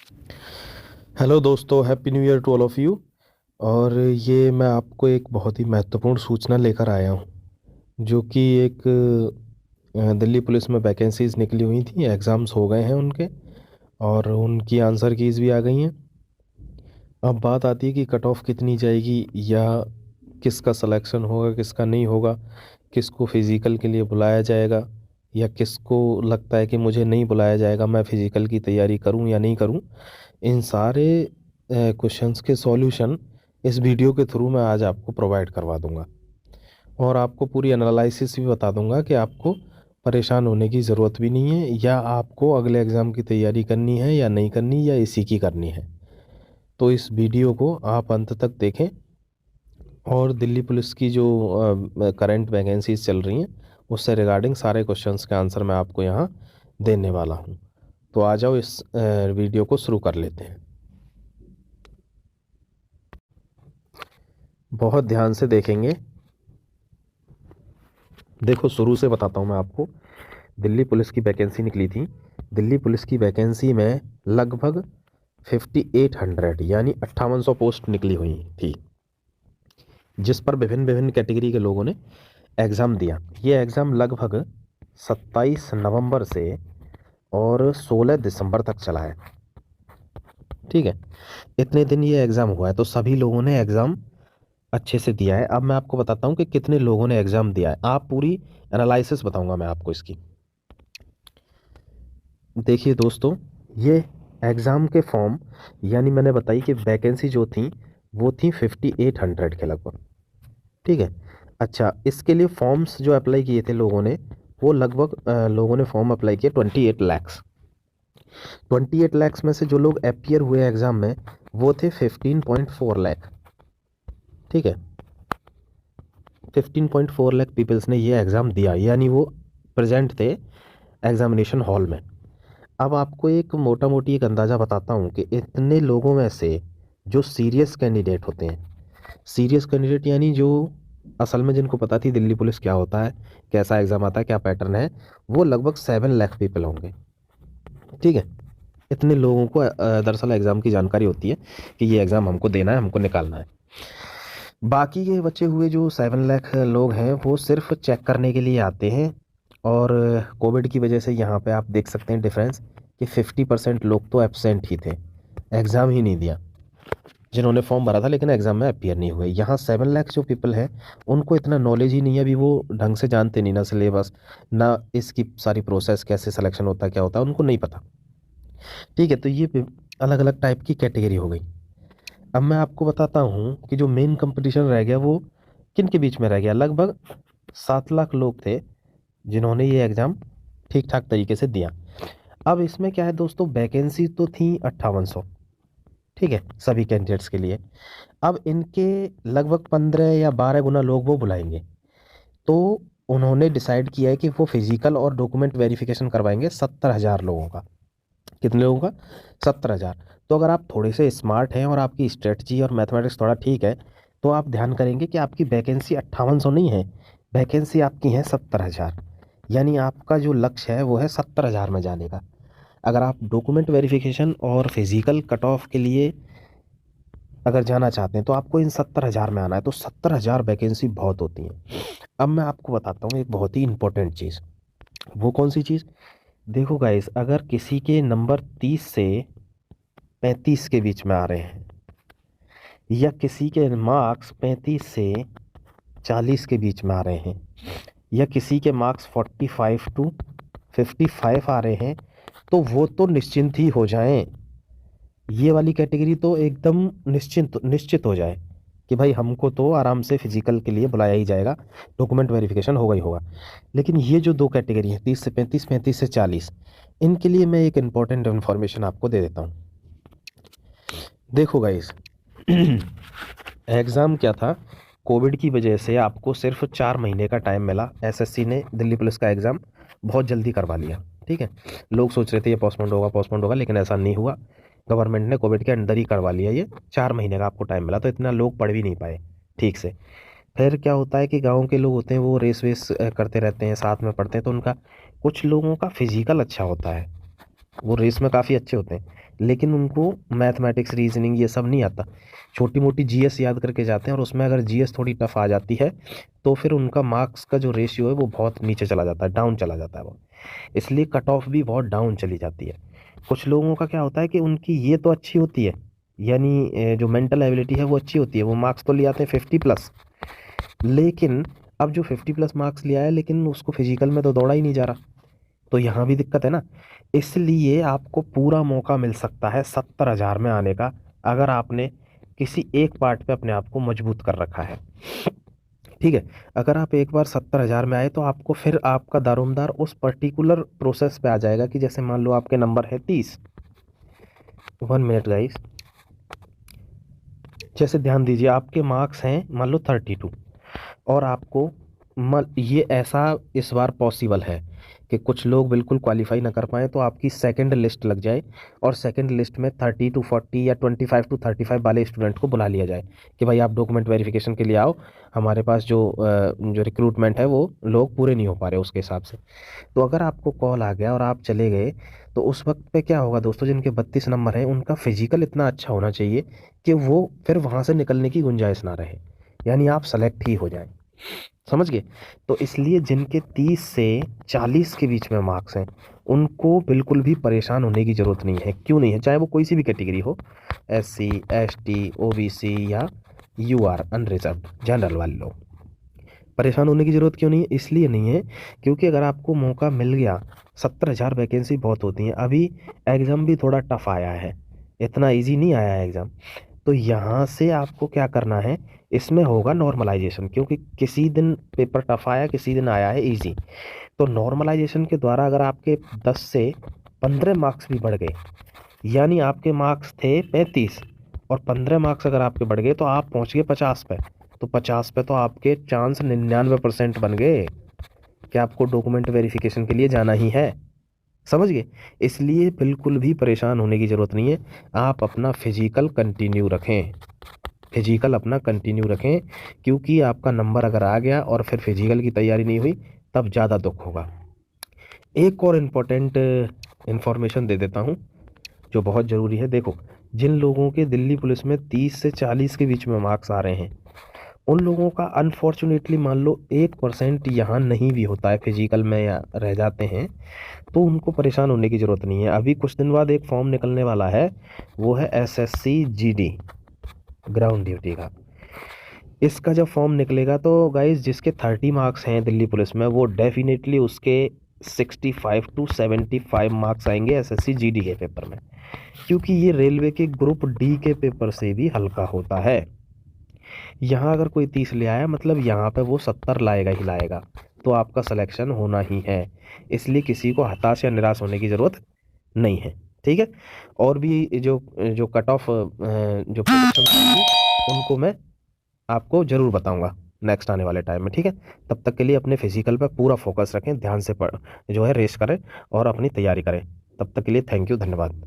Hello दोस्तों, happy new year to all of you. और ये मैं आपको एक बहुत ही महत्वपूर्ण सूचना लेकर आया हूँ, जो कि एक दिल्ली पुलिस में वैकेंसीज़ निकली हुई थी। एग्ज़ाम्स हो गए हैं उनके, और उनकी आंसर कीज़ भी आ गई हैं। अब बात आती है कि कट ऑफ कितनी जाएगी, या किसका सिलेक्शन होगा किसका नहीं होगा, किसको फिज़िकल के लिए बुलाया जाएगा, या किसको लगता है कि मुझे नहीं बुलाया जाएगा, मैं फ़िज़िकल की तैयारी करूं या नहीं करूं। इन सारे क्वेश्चंस के सॉल्यूशन इस वीडियो के थ्रू मैं आज आपको प्रोवाइड करवा दूंगा, और आपको पूरी एनालिसिस भी बता दूंगा कि आपको परेशान होने की ज़रूरत भी नहीं है, या आपको अगले एग्ज़ाम की तैयारी करनी है या नहीं करनी, या इसी की करनी है। तो इस वीडियो को आप अंत तक देखें, और दिल्ली पुलिस की जो करंट वैकेंसीज चल रही हैं उससे रिगार्डिंग सारे क्वेश्चंस के आंसर मैं आपको यहाँ देने वाला हूँ। तो आ जाओ, इस वीडियो को शुरू कर लेते हैं। बहुत ध्यान से देखेंगे। देखो, शुरू से बताता हूँ मैं आपको। दिल्ली पुलिस की वैकेंसी निकली थी। दिल्ली पुलिस की वैकेंसी में लगभग 5800 यानी 5800 पोस्ट निकली हुई थी, जिस पर विभिन्न विभिन्न कैटेगरी के लोगों ने एग्ज़ाम दिया। ये एग्ज़ाम लगभग 27 नवंबर से और 16 दिसंबर तक चला है। ठीक है, इतने दिन ये एग्ज़ाम हुआ है, तो सभी लोगों ने एग्ज़ाम अच्छे से दिया है। अब मैं आपको बताता हूँ कि कितने लोगों ने एग्ज़ाम दिया है। आप पूरी एनालिसिस बताऊंगा मैं आपको इसकी। देखिए दोस्तों, ये एग्ज़ाम के फॉर्म, यानी मैंने बताई कि वैकेंसी जो थी वो थी 5800 के लगभग। ठीक है। अच्छा, इसके लिए फॉर्म्स जो अप्लाई किए थे लोगों ने, वो लगभग लोगों ने फॉर्म अप्लाई किए 28 लैक्स। 28 लैक्स में से जो लोग अपियर हुए एग्ज़ाम में वो थे 15.4 लाख। ठीक है, 15.4 लाख पीपल्स ने ये एग्ज़ाम दिया, यानी वो प्रेजेंट थे एग्जामिनेशन हॉल में। अब आपको एक मोटा मोटी एक अंदाज़ा बताता हूँ कि इतने लोगों में से जो सीरियस कैंडिडेट होते हैं, सीरियस कैंडिडेट यानी जो असल में जिनको पता थी दिल्ली पुलिस क्या होता है, कैसा एग्ज़ाम आता है, क्या पैटर्न है, वो लगभग 7 लाख पीपल होंगे। ठीक है, इतने लोगों को दरअसल एग्ज़ाम की जानकारी होती है कि ये एग्ज़ाम हमको देना है, हमको निकालना है। बाकी के बचे हुए जो 7 लाख लोग हैं वो सिर्फ चेक करने के लिए आते हैं। और कोविड की वजह से यहाँ पे आप देख सकते हैं डिफरेंस कि 50% लोग तो एब्सेंट ही थे, एग्ज़ाम ही नहीं दिया, जिन्होंने फॉर्म भरा था लेकिन एग्ज़ाम में अपीयर नहीं हुए। यहाँ 7 लाख जो पीपल हैं उनको इतना नॉलेज ही नहीं है, अभी वो ढंग से जानते नहीं ना सिलेबस, ना इसकी सारी प्रोसेस कैसे सिलेक्शन होता है, क्या होता है, उनको नहीं पता। ठीक है, तो ये अलग अलग टाइप की कैटेगरी हो गई। अब मैं आपको बताता हूँ कि जो मेन कंपटीशन रह गया वो किन के बीच में रह गया। लगभग 7 लाख लोग थे जिन्होंने ये एग्ज़ाम ठीक ठाक तरीके से दिया। अब इसमें क्या है दोस्तों, वैकेंसी तो थी 5800। ठीक है, सभी कैंडिडेट्स के लिए। अब इनके लगभग 15 या 12 गुना लोग वो बुलाएंगे। तो उन्होंने डिसाइड किया है कि वो फिजिकल और डॉक्यूमेंट वेरिफिकेशन करवाएंगे 70,000 लोगों का। कितने लोगों का? 70,000। तो अगर आप थोड़े से स्मार्ट हैं और आपकी स्ट्रेटजी और मैथमेटिक्स थोड़ा ठीक है, तो आप ध्यान करेंगे कि आपकी वैकेंसी 5800 नहीं है, वैकेंसी आपकी है 70,000। यानी आपका जो लक्ष्य है वो है 70,000 में जाने का। अगर आप डॉक्यूमेंट वेरिफिकेशन और फिजिकल कट ऑफ के लिए अगर जाना चाहते हैं तो आपको इन 70,000 में आना है। तो 70,000 वैकेंसी बहुत होती है। अब मैं आपको बताता हूँ एक बहुत ही इंपॉर्टेंट चीज़। वो कौन सी चीज़? देखो गाइस, अगर किसी के नंबर 30 से 35 के बीच में आ रहे हैं, या किसी के मार्क्स 35 से 40 के बीच में आ रहे हैं, या किसी के मार्क्स 45 टू 55 आ रहे हैं, तो वो तो निश्चिंत ही हो जाएं। ये वाली कैटेगरी तो एकदम निश्चिंत निश्चित हो जाए कि भाई हमको तो आराम से फिजिकल के लिए बुलाया ही जाएगा, डॉक्यूमेंट वेरिफिकेशन होगा ही होगा। लेकिन ये जो दो कैटेगरी है, 30 से 35, 35 से 40, इनके लिए मैं एक इम्पॉर्टेंट इन्फॉर्मेशन आपको दे देता हूँ। देखो गाइस, एग्ज़ाम क्या था, कोविड की वजह से आपको सिर्फ 4 महीने का टाइम मिला। एसएससी ने दिल्ली पुलिस का एग्ज़ाम बहुत जल्दी करवा लिया। ठीक है, लोग सोच रहे थे ये पोस्टपोन्ड होगा, लेकिन ऐसा नहीं हुआ। गवर्नमेंट ने कोविड के अंदर ही करवा लिया। ये 4 महीने का आपको टाइम मिला, तो इतना लोग पढ़ भी नहीं पाए ठीक से। फिर क्या होता है कि गाँव के लोग होते हैं वो रेस वेस करते रहते हैं, साथ में पढ़ते हैं, तो उनका कुछ लोगों का फिजिकल अच्छा होता है, वो रेस में काफ़ी अच्छे होते हैं। लेकिन उनको मैथमेटिक्स रीजनिंग ये सब नहीं आता, छोटी मोटी जीएस याद करके जाते हैं, और उसमें अगर जीएस थोड़ी टफ आ जाती है तो फिर उनका मार्क्स का जो रेशियो है वो बहुत नीचे चला जाता है, डाउन चला जाता है वो, इसलिए कट ऑफ भी बहुत डाउन चली जाती है। कुछ लोगों का क्या होता है कि उनकी ये तो अच्छी होती है, यानी जो मेंटल एबिलिटी है वो अच्छी होती है, वो मार्क्स तो ले आते हैं 50+, लेकिन अब जो 50+ मार्क्स लिया है लेकिन उसको फिजिकल में तो दौड़ा ही नहीं जा रहा, तो यहाँ भी दिक्कत है ना। इसलिए आपको पूरा मौका मिल सकता है 70,000 में आने का, अगर आपने किसी एक पार्ट पे अपने आप को मजबूत कर रखा है। ठीक है, अगर आप एक बार 70,000 में आए तो आपको फिर आपका दारोमदार उस पर्टिकुलर प्रोसेस पे आ जाएगा कि जैसे मान लो आपके नंबर है 30, 1 मिनट गाइस, जैसे ध्यान दीजिए आपके मार्क्स हैं मान लो 32, और आपको ये ऐसा इस बार पॉसिबल है कि कुछ लोग बिल्कुल क्वालिफाई ना कर पाए तो आपकी सेकंड लिस्ट लग जाए, और सेकंड लिस्ट में 30 to 40 या 25 to 35 वाले स्टूडेंट को बुला लिया जाए कि भाई आप डॉक्यूमेंट वेरिफिकेशन के लिए आओ, हमारे पास जो रिक्रूटमेंट है वो लोग पूरे नहीं हो पा रहे उसके हिसाब से। तो अगर आपको कॉल आ गया और आप चले गए, तो उस वक्त पे क्या होगा दोस्तों, जिनके 32 नंबर हैं उनका फिजिकल इतना अच्छा होना चाहिए कि वो फिर वहाँ से निकलने की गुंजाइश ना रहे, यानी आप सेलेक्ट ही हो जाएं। समझ गए? तो इसलिए जिनके 30 से 40 के बीच में मार्क्स हैं उनको बिल्कुल भी परेशान होने की ज़रूरत नहीं है। क्यों नहीं है? चाहे वो कोई सी भी कैटेगरी हो, SC ST OBC या UR अनरिजर्व्ड जनरल वाले लोग, परेशान होने की ज़रूरत क्यों नहीं है? इसलिए नहीं है क्योंकि अगर आपको मौका मिल गया, 70,000 वैकेंसी बहुत होती हैं, अभी एग्ज़ाम भी थोड़ा टफ आया है, इतना इजी नहीं आया है एग्ज़ाम। तो यहाँ से आपको क्या करना है, इसमें होगा नॉर्मलाइजेशन, क्योंकि किसी दिन पेपर टफ आया, किसी दिन आया है इजी, तो नॉर्मलाइजेशन के द्वारा अगर आपके 10 से 15 मार्क्स भी बढ़ गए, यानी आपके मार्क्स थे 35 और 15 मार्क्स अगर आपके बढ़ गए तो आप पहुँच गए 50 पे, तो 50 पे तो आपके चांस 99% बन गए कि आपको डॉक्यूमेंट वेरिफिकेशन के लिए जाना ही है। समझ गए? इसलिए बिल्कुल भी परेशान होने की ज़रूरत नहीं है, आप अपना फिजिकल कंटिन्यू रखें, फिजिकल अपना कंटिन्यू रखें, क्योंकि आपका नंबर अगर आ गया और फिर फिजिकल की तैयारी नहीं हुई तब ज़्यादा दुख होगा। एक और इम्पोर्टेंट इन्फॉर्मेशन दे देता हूँ जो बहुत ज़रूरी है। देखो, जिन लोगों के दिल्ली पुलिस में 30 से 40 के बीच में मार्क्स आ रहे हैं, उन लोगों का अनफॉर्चुनेटली मान लो 1% यहाँ नहीं भी होता है, फिजिकल में या रह जाते हैं, तो उनको परेशान होने की ज़रूरत नहीं है। अभी कुछ दिन बाद एक फॉर्म निकलने वाला है, वो है SSC GD ग्राउंड ड्यूटी का। इसका जब फॉर्म निकलेगा तो गाइस जिसके 30 मार्क्स हैं दिल्ली पुलिस में, वो डेफिनेटली उसके 65 to 75 मार्क्स आएंगे SSC GD के पेपर में, क्योंकि ये रेलवे के ग्रुप D के पेपर से भी हल्का होता है। यहाँ अगर कोई 30 ले आया मतलब यहाँ पे वो 70 लाएगा ही लाएगा, तो आपका सिलेक्शन होना ही है। इसलिए किसी को हताश या निराश होने की ज़रूरत नहीं है। ठीक है, और भी जो जो कट ऑफ जो प्रेडिक्शन उनको मैं आपको ज़रूर बताऊंगा नेक्स्ट आने वाले टाइम में। ठीक है, तब तक के लिए अपने फिजिकल पर पूरा फोकस रखें, ध्यान से जो है रेस करें और अपनी तैयारी करें। तब तक के लिए थैंक यू, धन्यवाद।